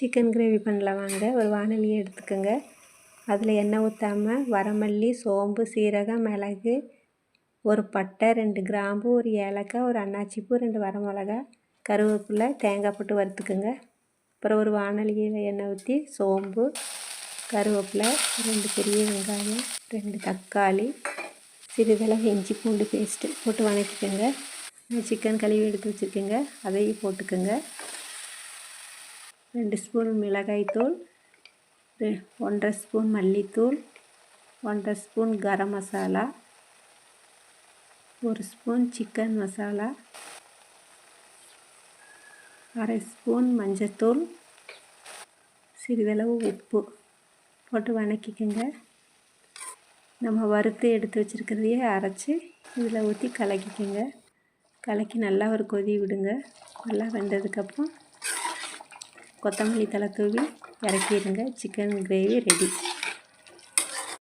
Chicken gravy பண்ணலாம் வாங்க. ஒரு வாணலியை எடுத்துக்கோங்க. அதில் எண்ணெய் ஊற்றாமல் வரமல்லி, சோம்பு, சீரகம், மிளகு, ஒரு பட்டை, 2 கிராம்பு, ஒரு ஏலக்காய், ஒரு அன்னாச்சிப்பூ, 2 வரமிளகா, கருவேப்பிலை, தேங்காய் போட்டு வறுத்துக்குங்க. அப்புறம் ஒரு வாணலியில் எண்ணெய் ஊற்றி சோம்பு, கருவேப்பிலை, 2 பெரிய வெங்காயம், 2 தக்காளி, சிறிதளவு இஞ்சி பூண்டு பேஸ்ட்டு போட்டு வதக்கிக்கோங்க. சிக்கன் கழுவி எடுத்து வச்சுருக்கேங்க, அதையும் போட்டுக்கோங்க. 2 ஸ்பூன் மிளகாய்த்தூள், 1½ ஸ்பூன் மல்லித்தூள், 1½ spoon garam masala, 1 spoon chicken masala, 1/2 spoon மஞ்சத்தூள், சிறிதளவு உப்பு போட்டு வதக்கிக்கோங்க. நம்ம வறுத்து எடுத்து வச்சுருக்கிறதையே அரைச்சி இதில் ஊற்றி கலக்கிக்கோங்க. கலக்கி நல்லா ஒரு கொதி விடுங்க. நல்லா வெந்ததுக்கப்புறம் கொத்தமல்லி தழை தூவி இறக்கிடுங்க. Chicken gravy ready.